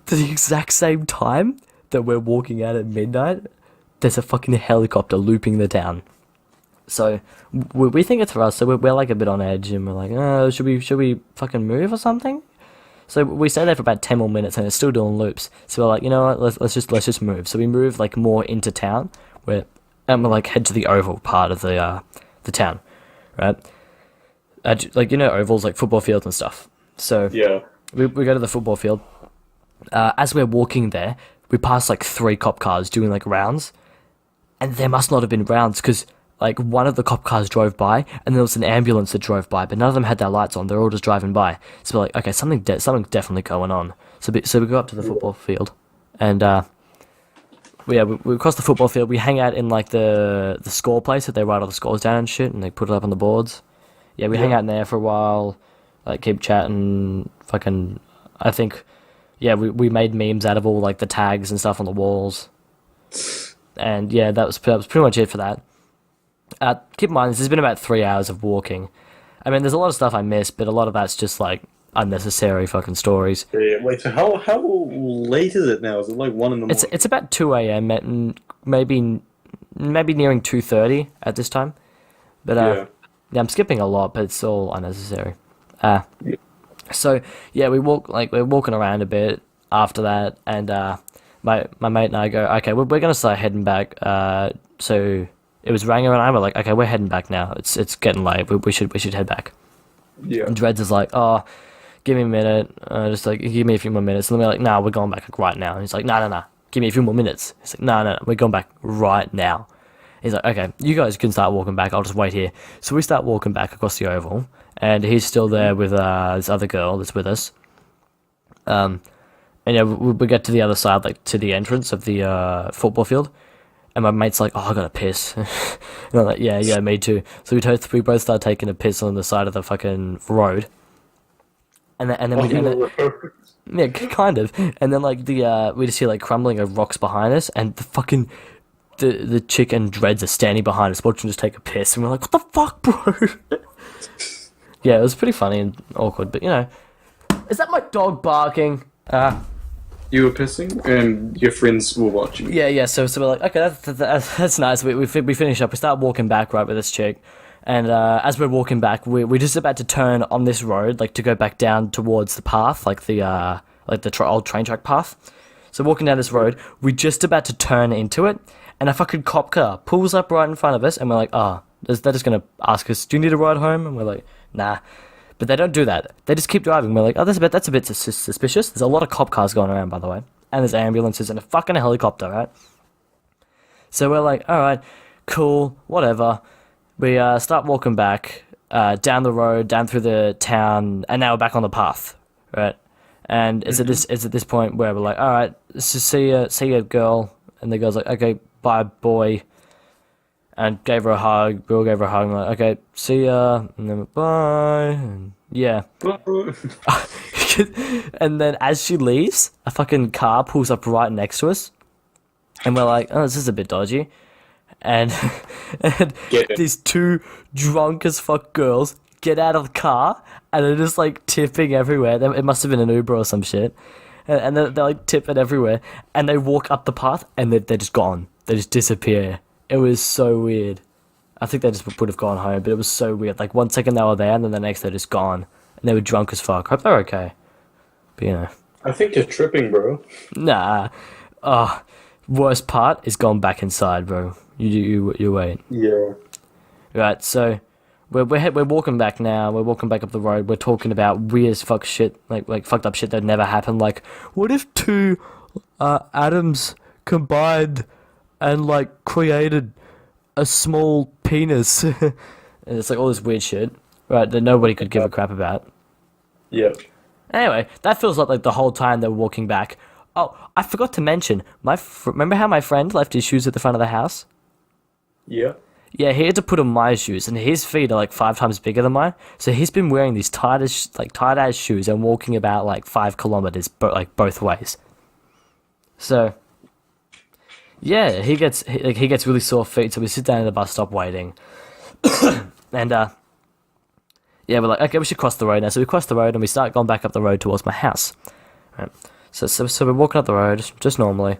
A: The exact same time that we're walking out at midnight, there's a fucking helicopter looping the town. So we think it's for us. So we're like a bit on edge, and we're like, oh, should we fucking move or something? So we stay there for about 10 more minutes, and it's still doing loops. So we're like, you know what? Let's just move. So we move like more into town, and we're like head to the oval part of the town, right? Like, you know, ovals like football fields and stuff. So
B: Yeah.
A: we go to the football field. As we're walking there, we pass like 3 cop cars doing like rounds, and there must not have been rounds because like one of the cop cars drove by, and there was an ambulance that drove by, but none of them had their lights on. They're all just driving by. So we're like, okay, something's definitely going on. So we go up to the football field, and we cross the football field. We hang out in like the score place that they write all the scores down and shit, and they put it up on the boards. Yeah, we hang out in there for a while, like keep chatting. Fucking, I think, yeah, we made memes out of all like the tags and stuff on the walls, and yeah, that was pretty much it for that. Keep in mind, this has been about 3 hours of walking. I mean, there's a lot of stuff I missed, but a lot of that's just like unnecessary fucking stories.
B: Yeah. Wait. So how late is it now? Is it like 1 in the morning?
A: It's about 2 a.m. and maybe nearing 2:30 at this time. But yeah, I'm skipping a lot, but it's all unnecessary. So yeah, we're walking around a bit after that, and my mate and I go, okay, we're gonna start heading back. So it was Ranger and I were like, okay, we're heading back now. It's getting late. We should head back.
B: Yeah.
A: And Dreads is like, oh, give me a minute. Just like, give me a few more minutes. And then we're like, nah, we're going back right now. And he's like, nah, give me a few more minutes. He's like, no, we're going back right now. He's like, okay, you guys can start walking back. I'll just wait here. So we start walking back across the oval, and he's still there with this other girl that's with us. And yeah, we get to the other side, like to the entrance of the football field. And my mate's like, oh, I gotta piss. And I'm like, yeah, me too. So we both start taking a piss on the side of the fucking road. And then yeah, kind of. And then like we just hear like crumbling of rocks behind us, and the fucking the chick and Dreads are standing behind us watching us take a piss, and we're like, what the fuck, bro? Yeah, it was pretty funny and awkward, but you know, is that my dog barking?
B: You were pissing, and your friends were watching.
A: Yeah. So we're like, okay, that's nice. We finish up. We start walking back right with this chick, and as we're walking back, we're just about to turn on this road, like to go back down towards the path, like the old train track path. So walking down this road, we're just about to turn into it, and a fucking cop car pulls up right in front of us, and we're like, they're just gonna ask us, do you need a ride home? And we're like, nah. But they don't do that. They just keep driving. We're like, oh, that's a bit suspicious. There's a lot of cop cars going around, by the way. And there's ambulances and a fucking helicopter, right? So we're like, alright, cool, whatever. We start walking back down the road, down through the town, and now we're back on the path, right? And it's at this point where we're like, alright, let's just see ya, girl. And the girl's like, okay, bye, boy. And gave her a hug. We all gave her a hug. And we're like, okay, see ya. And then bye. And yeah. And then as she leaves, a fucking car pulls up right next to us. And we're like, oh, this is a bit dodgy. And these 2 drunk as fuck girls get out of the car and they're just like tipping everywhere. It must have been an Uber or some shit. And they're like tipping everywhere. And they walk up the path and they're just gone. They just disappear. It was so weird. I think they just would have gone home, but it was so weird. Like 1 second they were there, and then the next they're just gone. And they were drunk as fuck. Hope they're okay. But you know.
B: I think you're tripping, bro.
A: Nah. Worst part is going back inside, bro. You wait.
B: Yeah.
A: Right, so we're walking back now. We're walking back up the road. We're talking about weird as fuck shit, like fucked up shit that never happened. Like, what if 2 atoms combined and like created a small penis? And it's like all this weird shit, right, that nobody could give a crap about.
B: Yeah.
A: Anyway, that feels like the whole time they were walking back. Oh, I forgot to mention, remember how my friend left his shoes at the front of the house?
B: Yeah.
A: Yeah, he had to put on my shoes, and his feet are like 5 times bigger than mine. So he's been wearing these tight ass shoes and walking about like 5 kilometers, both ways. So he gets really sore feet. So we sit down at the bus stop waiting, and we're like, okay, we should cross the road now. So we cross the road and we start going back up the road towards my house. Right. So we're walking up the road just normally.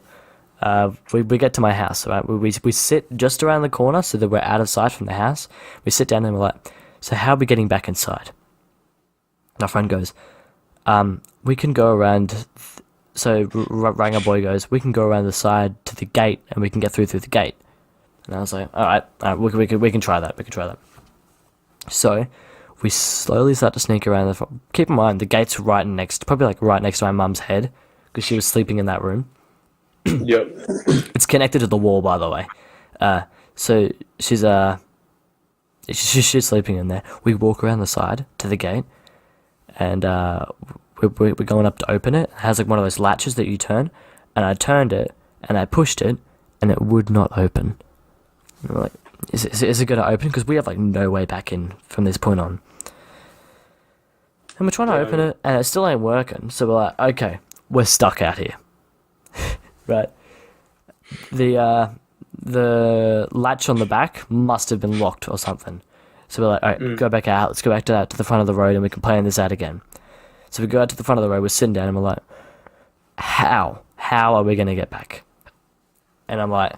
A: We get to my house, right? We sit just around the corner so that we're out of sight from the house. We sit down and we're like, so how are we getting back inside? And our friend goes, we can go around. So Ranga boy goes, we can go around the side to the gate and we can get through the gate. And I was like, all right, we can try that. We can try that. So we slowly start to sneak around the front. Keep in mind, the gate's right next to my mum's head because she was sleeping in that room.
B: Yep.
A: It's connected to the wall, by the way. So she's sleeping in there. We walk around the side to the gate, and we're going up to open it. It has like one of those latches that you turn, and I turned it and I pushed it, and it would not open. And we're like, is it going to open? Because we have like no way back in from this point on. And we're trying to open it, and it still ain't working. So we're like, okay, we're stuck out here. Right. The latch on the back must have been locked or something. So we're like, all right, go back out. Let's go back to the front of the road, and we can plan this out again. So we go out to the front of the road. We're sitting down, and we're like, how are we going to get back? And I'm like,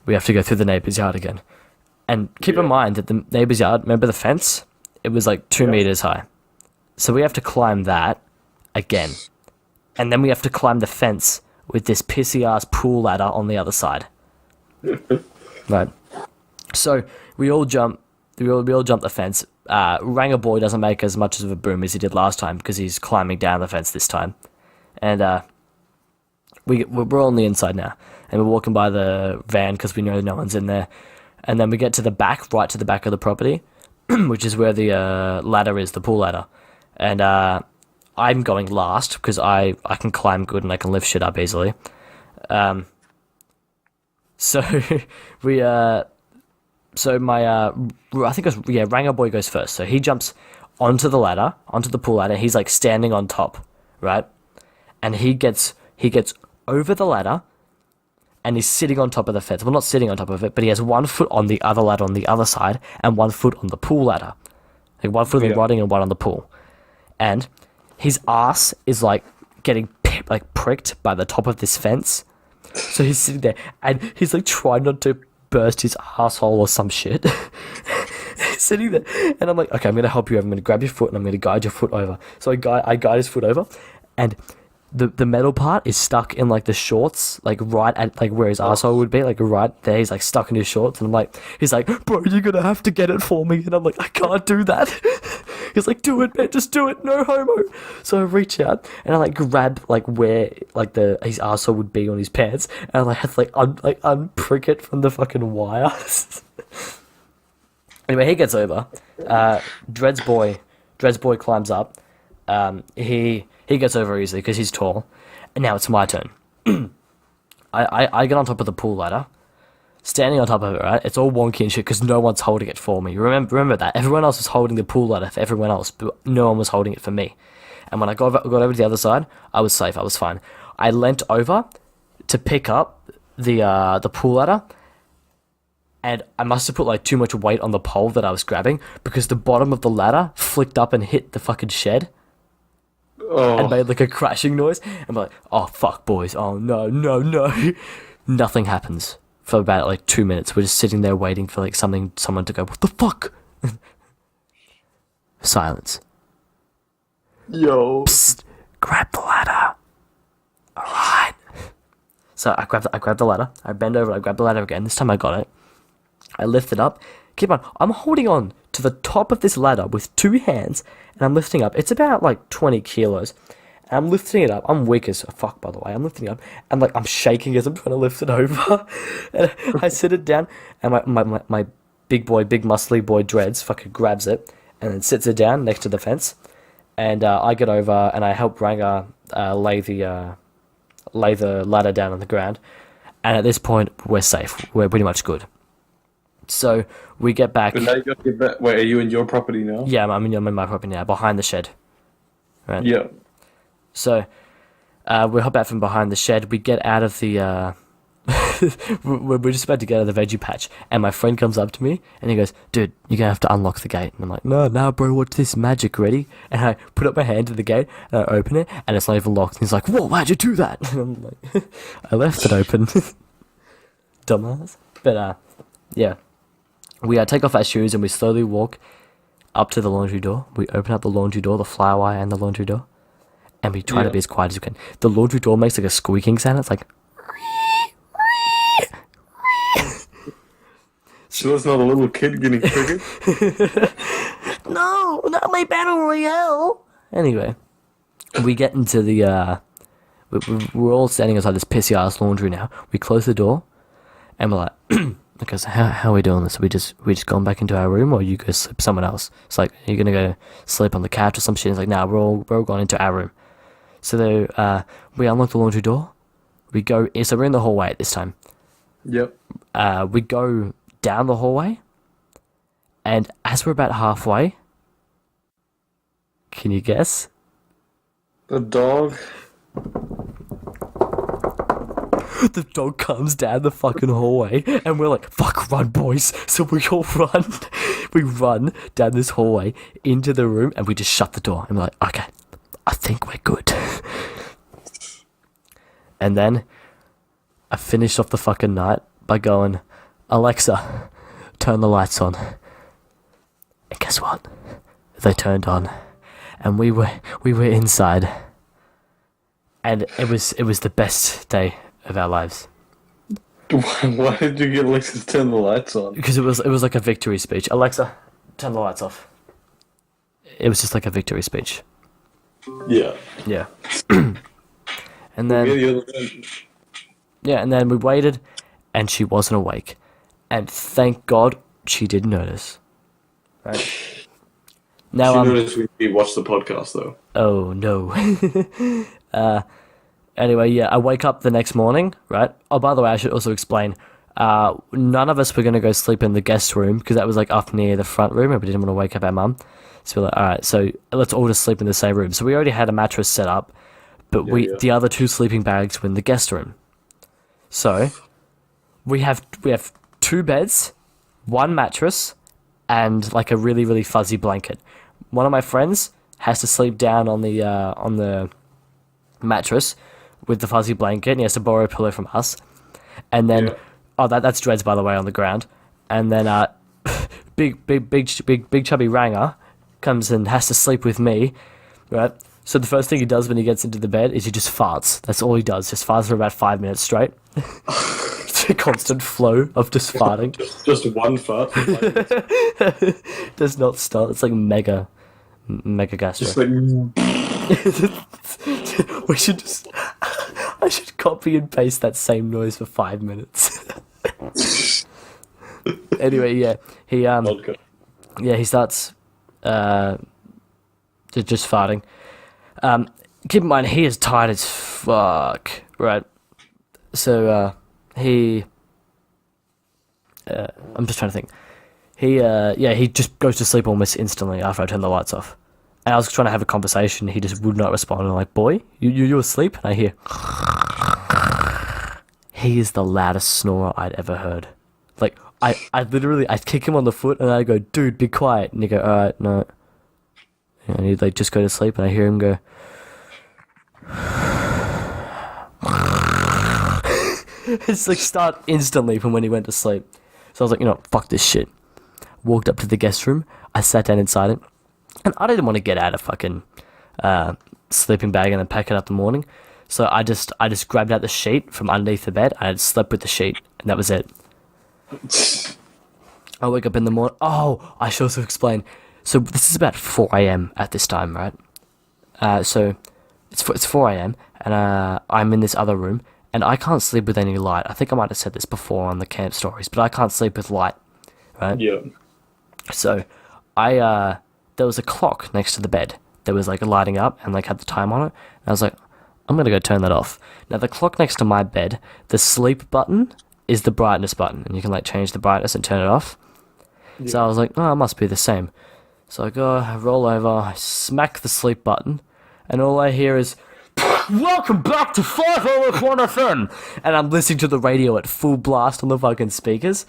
A: we have to go through the neighbor's yard again. And keep in mind that the neighbor's yard, remember the fence? It was like 2 meters high. So we have to climb that again. And then we have to climb the fence with this pissy-ass pool ladder on the other side. Right. So we all jump the fence. Ranga boy doesn't make as much of a boom as he did last time because he's climbing down the fence this time. And we're on the inside now. And we're walking by the van because we know no one's in there. And then we get to the back, right to the back of the property, which is where the ladder is, the pool ladder. And I'm going last because I can climb good and I can lift shit up easily. So we so my I think it was Ranga boy goes first. So he jumps onto the ladder, onto the pool ladder. He's like standing on top, right? And he gets over the ladder. And he's sitting on top of the fence. Well, not sitting on top of it, but he has 1 foot on the other ladder on the other side and 1 foot on the pool ladder. Like 1 foot on the rotting and 1 on the pool. And his ass is like getting pricked by the top of this fence. So he's sitting there and he's like trying not to burst his asshole or some shit. He's sitting there and I'm like, okay, I'm going to help you. I'm going to grab your foot and I'm going to guide your foot over. So I guide his foot over and the metal part is stuck in like the shorts, like right at like where his asshole would be, like right there. He's like stuck in his shorts, and he's like, bro, you're gonna have to get it for me. And I'm like, I can't do that. He's like, do it, man, just do it, no homo. So I reach out and I like grab like where like his asshole would be on his pants, and I like have to unprick it from the fucking wire. Anyway, he gets over. Dreads boy climbs up. He gets over easily because he's tall. And now it's my turn. I get on top of the pool ladder. Standing on top of it, right? It's all wonky and shit because no one's holding it for me. Remember that. Everyone else was holding the pool ladder for everyone else, but no one was holding it for me. And when I got over to the other side, I was safe. I was fine. I leant over to pick up the pool ladder. And I must have put like too much weight on the pole that I was grabbing because the bottom of the ladder flicked up and hit the fucking shed. And made like a crashing noise. And I'm like, oh fuck, boys. Oh no. Nothing happens for about like 2 minutes. We're just sitting there waiting for like someone to go, what the fuck? Silence.
B: Yo.
A: Psst, grab the ladder. Alright. So I grab the ladder. I bend over, I grab the ladder again. This time I got it. I lift it up. Keep on. I'm holding on to the top of this ladder with 2 hands, and I'm lifting up. It's about like 20 kilos. And I'm lifting it up. I'm weak as fuck, by the way. I'm lifting it up, and like I'm shaking as I'm trying to lift it over. And I sit it down, and my big muscly boy Dreads fucking grabs it, and then sits it down next to the fence. And I get over, and I help Ranga lay the ladder down on the ground. And at this point, we're safe. We're pretty much good. So we get back.
B: But now you got to get back. Wait, are you in your property now?
A: Yeah, I'm in my property now, behind the shed. Right.
B: Yeah.
A: So we hop out from behind the shed. We get out of the we're just about to get out of the veggie patch, and my friend comes up to me and he goes, "Dude, you're gonna have to unlock the gate." And I'm like, "No, bro, what's this magic? Ready?" And I put up my hand to the gate and I open it, and it's not even locked. And he's like, "Whoa, why'd you do that?" And I'm like, "I left it open." Dumbass. But yeah, we take off our shoes and we slowly walk up to the laundry door. We open up the laundry door, the flower wire and the laundry door, and we try to be as quiet as we can. The laundry door makes like a squeaking sound. It's like.
B: So that's not a little kid getting triggered?
A: No, not my battle royale. Anyway, we get into the. We're all standing outside this pissy ass laundry now. We close the door, and we're like, because how are we doing this? We just going back into our room, or you go sleep somewhere else? It's like, are you gonna go sleep on the couch or some shit? It's like, nah, we're all going into our room. So we unlock the laundry door. We go. So we're in the hallway at this time.
B: Yep.
A: We go down the hallway, and as we're about halfway, can you guess?
B: The dog.
A: The dog comes down the fucking hallway, and we're like, "Fuck, run, boys!" So we all run. We run down this hallway into the room, and we just shut the door. And we're like, "Okay, I think we're good." And then I finished off the fucking night by going, "Alexa, turn the lights on." And guess what? They turned on, and we were inside, and it was the best day of our lives.
B: Why did you get Alexa to turn the lights on?
A: Because it was like a victory speech. "Alexa, turn the lights off." It was just like a victory speech.
B: Yeah.
A: Yeah. And then and then we waited, and she wasn't awake. And thank God she didn't notice. Right. Now
B: she noticed we watched the podcast though.
A: Oh no. Anyway, yeah, I wake up the next morning, right? Oh, by the way, I should also explain. None of us were gonna go sleep in the guest room because that was like up near the front room, and we didn't want to wake up our mum. So we're like, all right, so let's all just sleep in the same room. So we already had a mattress set up, but the other two sleeping bags were in the guest room. So we have 2 beds, 1 mattress, and like a really, really fuzzy blanket. One of my friends has to sleep down on the mattress with the fuzzy blanket, and he has to borrow a pillow from us. And then that's Dreads, by the way, on the ground. And then big chubby Ranger comes and has to sleep with me, right? So the first thing he does when he gets into the bed is he just farts. That's all he does. Just farts for about 5 minutes straight. It's a constant flow of just farting.
B: Just one fart.
A: Does not stop. It's like mega gastro.
B: Just like...
A: We should just... I should copy and paste that same noise for 5 minutes. Anyway, yeah. He starts just farting. Keep in mind, he is tired as fuck, right? So, I'm just trying to think. He just goes to sleep almost instantly after I turn the lights off. And I was trying to have a conversation, he just would not respond. I'm like, "Boy, you asleep?" And I hear... He is the loudest snorer I'd ever heard. Like, I'd kick him on the foot and I'd go, "Dude, be quiet." And he'd go, "Alright, no." And he'd like just go to sleep, and I hear him go... It's like start instantly from when he went to sleep. So I was like, fuck this shit. Walked up to the guest room, I sat down inside it, and I didn't want to get out of fucking sleeping bag and then pack it up in the morning. So I just grabbed out the sheet from underneath the bed, and I slept with the sheet, and that was it. I wake up in the morning. Oh, I should also explain. So this is about 4 a.m. at this time, right? So it's 4 a.m. and I'm in this other room, and I can't sleep with any light. I think I might have said this before on the camp stories, but I can't sleep with light, right?
B: Yeah.
A: So there was a clock next to the bed that was like lighting up and like had the time on it. And I was like, I'm gonna go turn that off. Now the clock next to my bed, the sleep button is the brightness button, and you can like change the brightness and turn it off. Yeah. So I was like, oh, it must be the same. So I roll over, I smack the sleep button, and all I hear is... Welcome back to 501 FM! And I'm listening to the radio at full blast on the fucking speakers.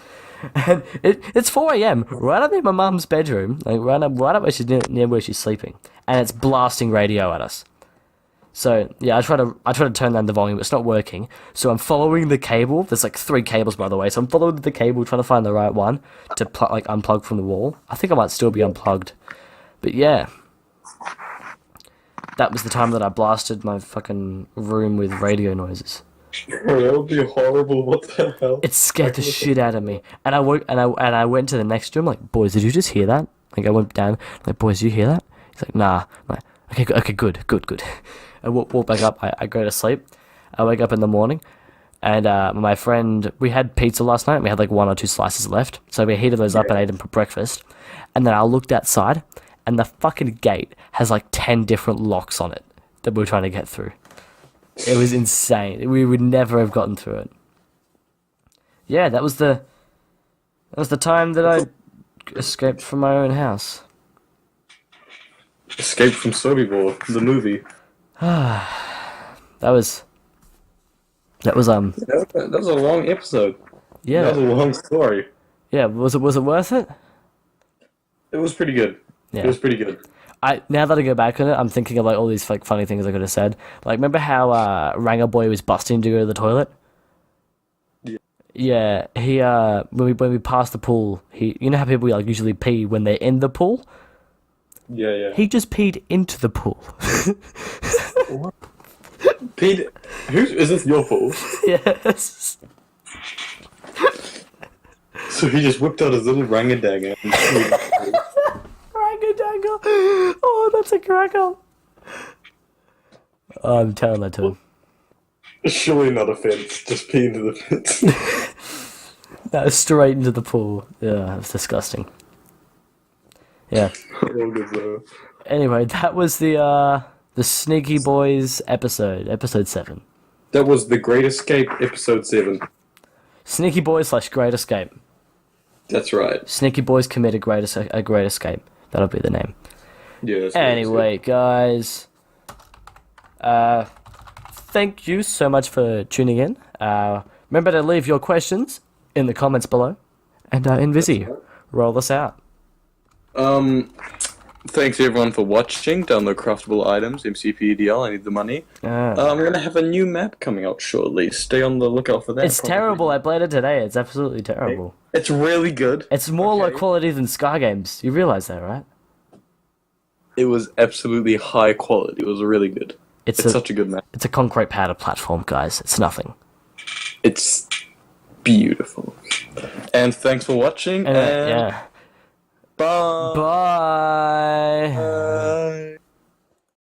A: And it's 4 a.m. right up in my mum's bedroom, like right up where she's near where she's sleeping. And it's blasting radio at us. So, yeah, I try to turn down the volume, it's not working. So I'm following the cable. There's like 3 cables, by the way. So I'm following the cable, trying to find the right one to unplug from the wall. I think I might still be unplugged. But yeah. That was the time that I blasted my fucking room with radio noises.
B: That would be horrible. What the hell?
A: It scared the shit out of me. And I went to the next room, like, boys, did you just hear that? Like, I went down, like, boys, did you hear that? He's like, nah. I'm like, okay, good. I walk back up, I go to sleep. I wake up in the morning, and my friend, we had pizza last night, and we had like 1 or 2 slices left, so we heated those up and ate them for breakfast. And then I looked outside, and the fucking gate has like 10 different locks on it that we were trying to get through. It was insane. We would never have gotten through it. Yeah, that was the time that I escaped from my own house.
B: Escape from Sobibor, the movie.
A: That was
B: That was a long episode.
A: yeah.
B: That was a long story.
A: Yeah, was it worth it?
B: It was pretty good.
A: Yeah.
B: It was pretty good.
A: Now that I go back on it, I'm thinking of like all these like funny things I could have said. Like, remember how Ranger Boy was busting to go to the toilet?
B: Yeah.
A: Yeah, he when we passed the pool, you know how people like usually pee when they're in the pool?
B: Yeah.
A: He just peed into the pool.
B: What? Pete, is this your pool?
A: Yes.
B: So he just whipped out his little rangadanga and
A: Rangadanga. Oh, that's a cracker. Oh, I'm telling that to him.
B: surely not a fence, just pee into the fence.
A: No, straight into the pool. Yeah, it's disgusting. Yeah. Anyway, that was the Sneaky Boys episode 7.
B: That was The Great Escape, episode 7.
A: Sneaky Boys / Great Escape.
B: That's right.
A: Sneaky Boys commit a great escape. That'll be the name.
B: Yeah. That's
A: Anyway, guys, thank you so much for tuning in. Remember to leave your questions in the comments below, and Invisi, roll us out.
B: Thanks everyone for watching. Download craftable items, MCPDL, I need the money. We're gonna have a new map coming out shortly. Stay on the lookout for that.
A: It's terrible. I played it today. It's absolutely terrible.
B: It's really good.
A: It's more low quality than Sky Games. You realize that, right?
B: It was absolutely high quality. It was really good. It's such a good map.
A: It's a concrete powder platform, guys. It's nothing.
B: It's beautiful. And thanks for watching. And
A: Yeah.
B: bye.
A: Bye.
B: Bye.